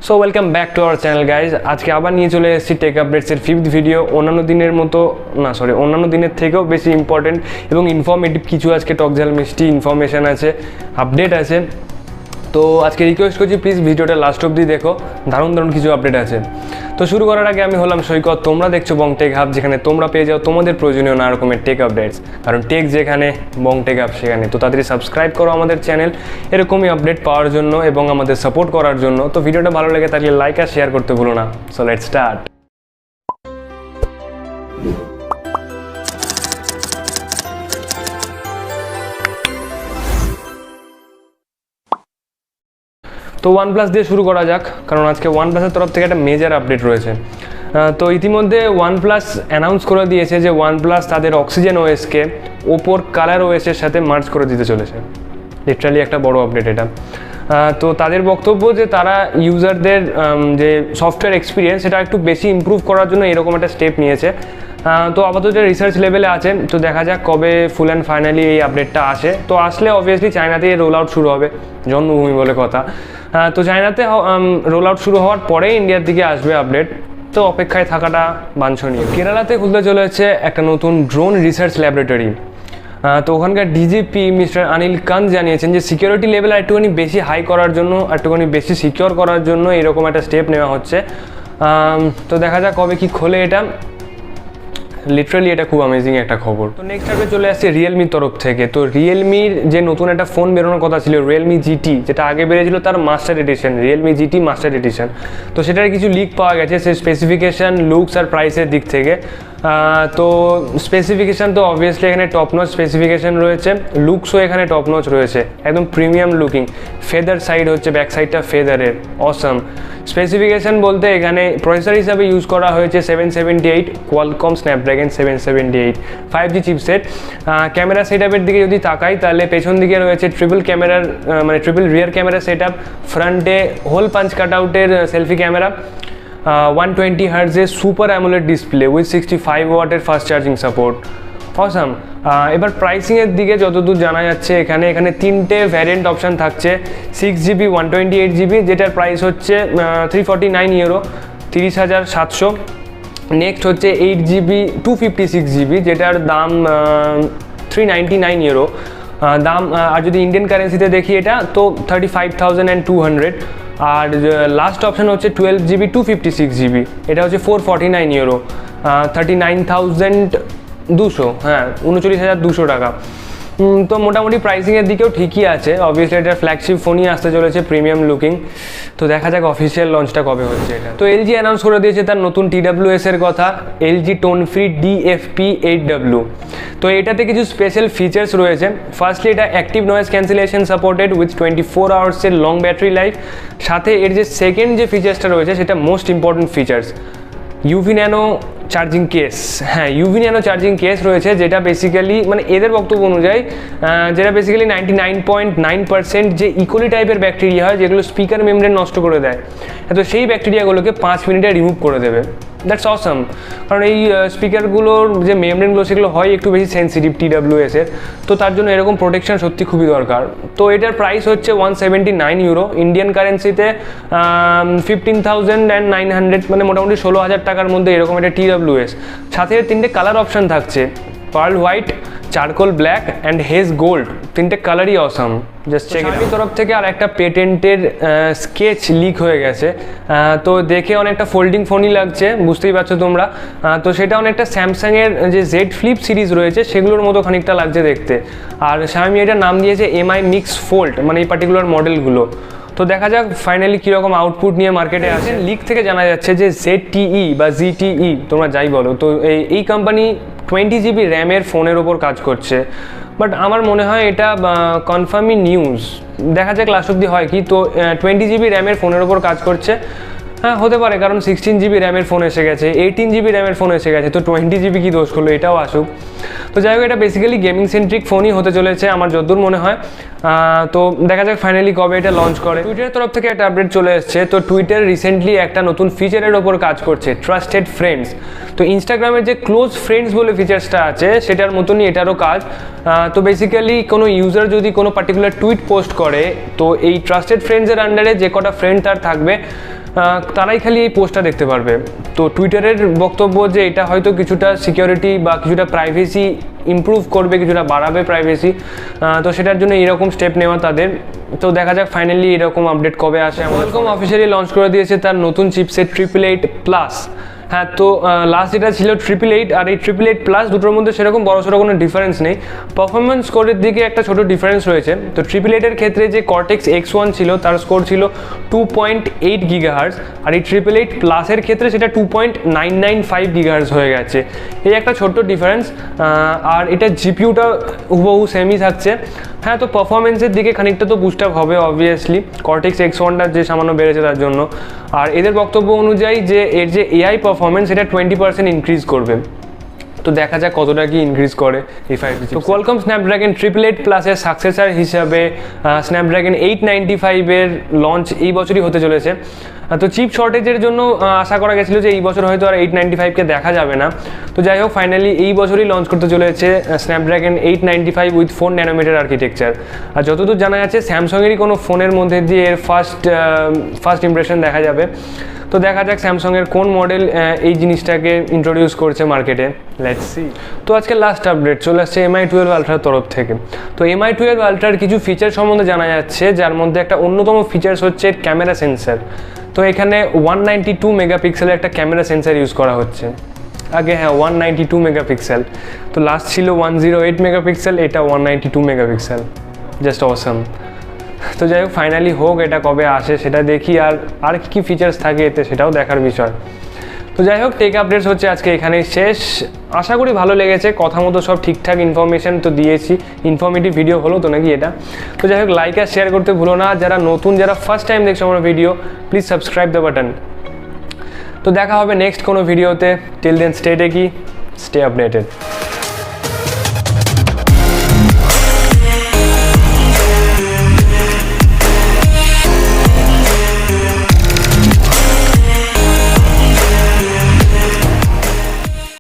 So welcome back to our channel guys. আজকে আবার নিয়ে চলে এসেছি টেক আপডেটসের 5th ভিডিও। অন্যান্য দিনের থেকেও বেশি ইম্পর্টেন্ট এবং ইনফরমেটিভ কিছু আজকে টকঝাল মিষ্টি ইনফরমেশান আছে, আপডেট আছে। তো আজকে রিকোয়েস্ট করছি প্লিজ ভিডিওটা লাস্ট অবধি দেখো, দারুণ কিছু আপডেট আছে। তো শুরু করার আগে আমি হলাম সৈকত, তোমরা দেখছো বং টেক হাব, যেখানে তোমরা পেয়ে যাও তোমাদের প্রয়োজনীয় নানা রকমের টেক আপডেটস। কারণ টেক যেখানে, বং টেক হাব সেখানে। তো তাড়াতাড়ি সাবস্ক্রাইব করো আমাদের চ্যানেল এরকমই আপডেট পাওয়ার জন্য এবং আমাদের সাপোর্ট করার জন্য। তো ভিডিওটা ভালো লাগে থাকলে লাইক আর শেয়ার করতে ভুলো না। So let's start. তো OnePlus দিয়ে শুরু করা যাক, কারণ আজকে OnePlus-এর তরফ থেকে একটা মেজর আপডেট রয়েছে। তো ইতিমধ্যে OnePlus অ্যানাউন্স করে দিয়েছে যে OnePlus তাদের OxygenOS-কে ওপোর ColorOS-এর সাথে মার্জ করে দিতে চলেছে। লিটারালি একটা বড় আপডেট এটা। তো তাদের বক্তব্য যে তারা ইউজারদের যে সফটওয়্যার এক্সপিরিয়েন্স সেটা একটু বেশি ইমপ্রুভ করার জন্য এরকম একটা স্টেপ নিয়েছে। তো আপাতত রিসার্চ লেভেলে আছে, তো দেখা যাক কবে ফুল অ্যান্ড ফাইনালি এই আপডেটটা আসে। তো আসলে অবভিয়াসলি চায়নাতে রোল আউট শুরু হবে, জন্মভূমি বলে কথা। তো চায়নাতে রোল আউট শুরু হওয়ার পরে ইন্ডিয়ার দিকে আসবে আপডেট, তো অপেক্ষায় থাকাটা বাঞ্ছনীয়। কেরালাতে খুলতে চলেছে একটা নতুন ড্রোন রিসার্চ ল্যাবরেটরি। তো ওখানকার ডিজিপি মিস্টার অনিল কান্ত জানিয়েছেন যে সিকিউরিটি লেভেল একটুখানি বেশি হাই করার জন্য, একটুখানি বেশি সিকিউর করার জন্য এরকম একটা স্টেপ নেওয়া হচ্ছে। তো দেখা যাক কবে কি খোলে এটা। লিটারালি এটা খুব অ্যামেজিং একটা খবর। তো নেক্সট আপডেট চলে আসছে রিয়েলমির তরফ থেকে। তো রিয়েলমির যে নতুন একটা ফোন বেরোনোর কথা ছিল, Realme GT, যেটা আগে বেরিয়েছিল তার master edition, Realme GT master edition. তো সেটার কিছু লিক পাওয়া গেছে সেই স্পেসিফিকেশান, লুকস আর প্রাইসের দিক থেকে। তো স্পেসিফিকেশান তো অবভিয়াসলি এখানে টপ নচ স্পেসিফিকেশান রয়েছে, লুকসও এখানে টপ নচ রয়েছে, একদম প্রিমিয়াম লুকিং। ফেদার সাইড হচ্ছে, ব্যাক সাইডটা ফেদারের, অসাম। স্পেসিফিকেশান বলতে এখানে প্রসেসর হিসাবে ইউজ করা হয়েছে 778 কোয়ালকম স্ন্যাপড্রাগন 778 5G চিপসেট। ক্যামেরা সেট আপের দিকে যদি তাকাই তাহলে পেছন দিকে রয়েছে triple rear camera set up, ফ্রন্টে হোল পাঞ্চ কাট আউটের সেলফি ক্যামেরা, 120 হার্জের সুপার অ্যামোলেড ডিসপ্লে উইথ 65 ওয়াটের ফাস্ট চার্জিং সাপোর্ট। অসাম। এবার প্রাইসিংয়ের দিকে যতদূর জানা যাচ্ছে এখানে তিনটে ভ্যারিয়েন্ট অপশান থাকছে। 6GB 128GB, যেটার প্রাইস হচ্ছে 349 ইউরো, 30,700। নেক্সট হচ্ছে 8GB 256GB, যেটার দাম 399 ইউরো দাম। আর যদি ইন্ডিয়ান কারেন্সিতে দেখি এটা তো 35,200। আর লাস্ট অপশান হচ্ছে 12GB 256GB, এটা হচ্ছে 449 ইউরো, 39,200, হ্যাঁ 39,200 টাকা। তো মোটামুটি প্রাইসিংয়ের দিকেও ঠিকই আছে। অবভিয়াসলি এটা ফ্ল্যাগশিপ ফোনই আসতে চলেছে, প্রিমিয়াম লুকিং। তো দেখা যাক অফিসিয়াল লঞ্চটা কবে হচ্ছে এটা। তো LG অ্যানাউন্স করে দিয়েছে তার নতুন TWS এর কথা, LG টোন ফ্রি DFP8W। তো এটাতে কিছু স্পেশাল ফিচার্স রয়েছে। ফার্স্টলি এটা active noise cancellation supported with 24 আওয়ার্সের লং ব্যাটারি লাইফ। সাথে এর যে সেকেন্ড যে ফিচার্সটা রয়েছে সেটা most important features, UV nano charging case. হ্যাঁ, ইউভি ন্যানো চার্জিং কেস রয়েছে, যেটা বেসিক্যালি মানে এদের বক্তব্য অনুযায়ী যেটা বেসিক্যালি 99.9% যে ইকোলি টাইপের ব্যাকটেরিয়া হয় যেগুলো স্পিকার মেমব্রেন নষ্ট করে দেয়, তো সেই ব্যাকটেরিয়াগুলোকে 5 মিনিটে রিমুভ করে দেবে। That's awesome. কারণ এই স্পিকারগুলোর যে মেমব্রেনগুলো সেগুলো হয় একটু বেশি সেন্সিটিভ TWS-এর, তো তার জন্য এরকম প্রোটেকশন সত্যি খুবই দরকার। তো এটার প্রাইস হচ্ছে 179 ইউরো, ইন্ডিয়ান কারেন্সিতে 15,900, মানে মোটামুটি 16,000 টাকার মধ্যে এরকম একটা TWS। সাথে তিনটে কালার অপশান থাকছে, pearl white, charcoal black and haze gold. তিনটে কালারই awesome. Just check it out. তরফ থেকে আর একটা পেটেন্টের স্কেচ লিক হয়ে গেছে, তো দেখে অনেকটা ফোল্ডিং ফোনই লাগছে, বুঝতেই পারছো তোমরা। তো সেটা অনেকটা স্যামসাংয়ের যে Z Flip সিরিজ রয়েছে সেগুলোর মতো খানিকটা লাগছে দেখতে। আর Xiaomi এটার নাম দিয়েছে MI Mix Fold, মানে এই পার্টিকুলার মডেলগুলো। তো দেখা যাক ফাইনালি কীরকম আউটপুট নিয়ে মার্কেটে আসে। লিক থেকে জানা যাচ্ছে যে ZTE বা ZTE তোমরা যাই বলো, তো এই কোম্পানি 20GB র্যামের ফোনের ওপর কাজ করছে। বাট আমার মনে হয় এটা কনফার্মই নিউজ, দেখা যাক লাস্ট অব্দি হয় কি। তো 20GB র্যামের ফোনের ওপর কাজ করছে, হ্যাঁ হতে পারে, কারণ 16GB র্যামের ফোন এসে গেছে, 18GB র্যামের ফোন এসে গেছে, তো 20GB কি দোষ করলো, এটাও আসুক। তো যাই হোক, এটা বেসিক্যালি গেমিং সেন্ট্রিক ফোনই হতে চলেছে আমার যতদূর মনে হয়। তো দেখা যাক ফাইনালি কবে এটা লঞ্চ করে। টুইটারের তরফ থেকে একটা আপডেট চলে এসেছে। তো টুইটার রিসেন্টলি একটা নতুন ফিচারের ওপর কাজ করছে, ট্রাস্টেড ফ্রেন্ডস। তো ইনস্টাগ্রামের যে ক্লোজ ফ্রেন্ডস বলে ফিচার্সটা আছে সেটার মতনই এটারও কাজ। তো বেসিক্যালি কোনো ইউজার যদি কোনো পার্টিকুলার টুইট পোস্ট করে, তো এই ট্রাস্টেড ফ্রেন্ডসের আন্ডারে যে কটা ফ্রেন্ড তার থাকবে তারাই খালি এই পোস্টটা দেখতে পারবে। তো টুইটারের বক্তব্য যে এটা হয়তো কিছুটা সিকিউরিটি বা কিছুটা প্রাইভেসি ইমপ্রুভ করবে, কিছুটা বাড়াবে প্রাইভেসি, তো সেটার জন্য এরকম স্টেপ নেওয়া তাদের। তো দেখা যাক ফাইনালি এরকম আপডেট কবে আসে। কোয়ালকম অফিসিয়ালি লঞ্চ করে দিয়েছে তার নতুন চিপসেট 888+। হ্যাঁ, তো লাস্ট যেটা ছিল 888 আর এই 888+ দুটোর মধ্যে সেরকম বড়সড় কোনো ডিফারেন্স নেই। পারফরমেন্স স্কোরের দিকে একটা ছোটো ডিফারেন্স রয়েছে। তো 888-এর ক্ষেত্রে যে কর্টেক্স X1 ছিল তার স্কোর ছিল 2.8 GHz, আর এই 888+-এর ক্ষেত্রে সেটা 2.995 GHz হয়ে গেছে। এই একটা ছোট্ট ডিফারেন্স। আর এটা জিপিউটা হুবহু সেমই থাকছে। হ্যাঁ, তো পারফরমেন্সের দিকে খানিকটা তো বুস্ট আপ হবে অবভিয়াসলি, কর্টেক্স X1টা যে সামান্য বেড়েছে তার জন্য। আর এদের বক্তব্য অনুযায়ী যে এর যে এআই পারফরমেন্স এটা 20% ইনক্রিজ করবে। তো দেখা যাক কতটা কি ইনক্রিজ করে এই 5G। তো কোয়ালকম স্ন্যাপড্রাগন 888+-এর সাকসেসর হিসাবে স্ন্যাপড্রাগন 895-এর লঞ্চ এই বছরই হতে চলেছে। তো চিপ শর্টেজের জন্য আশা করা গেছিলো যে এই বছর হয়তো আর 895-কে দেখা যাবে না। তো যাই হোক, ফাইনালি এই বছরই লঞ্চ করতে চলেছে স্ন্যাপড্রাগন 895 উইথ 4 ন্যানোমিটার আর্কিটেকচার। আর যতদূর জানা যাচ্ছে স্যামসাংয়েরই কোনো ফোনের মধ্যে দিয়ে এর ফার্স্ট ইমপ্রেশন দেখা যাবে। তো দেখা যাক স্যামসাংয়ের কোন মডেল এই জিনিসটাকে ইন্ট্রোডিউস করছে মার্কেটে, লেটস সি। তো আজকে লাস্ট আপডেট চলে আসছে MI 12 আলট্রার তরফ থেকে। তো MI 12 আলট্রার কিছু ফিচার সম্বন্ধে জানা যাচ্ছে, যার মধ্যে একটা অন্যতম ফিচার্স হচ্ছে ক্যামেরা সেন্সার। তো এখানে 192 মেগাপিক্সেলের একটা ক্যামেরা সেন্সার ইউজ করা হচ্ছে। আগে হ্যাঁ 192 মেগাপিক্সেল, তো লাস্ট ছিল 108 মেগাপিক্সেল, এটা 192 মেগাপিক্সেল, জাস্ট অসাম। তো যাই হোক, ফাইনালি হোক, এটা কবে আসে সেটা দেখি, আর কি ফিচার্স থাকে এতে সেটাও দেখার বিষয়। তো যাই হোক, টেক আপডেটস হচ্ছে আজকে এখানেই শেষ। আশা করি ভালো লেগেছে, কথা মতো সব ঠিকঠাক ইনফরমেশন তো দিয়েছি। ইনফরমেটিভ ভিডিও হলো তো নাকি এটা? তো যাই হোক, লাইক আর শেয়ার করতে ভুলো না। যারা নতুন, যারা ফার্স্ট টাইম দেখছো আমার video, please subscribe the button. তো দেখা হবে নেক্সট কোনো ভিডিওতে। Till then stay টেকি, stay updated.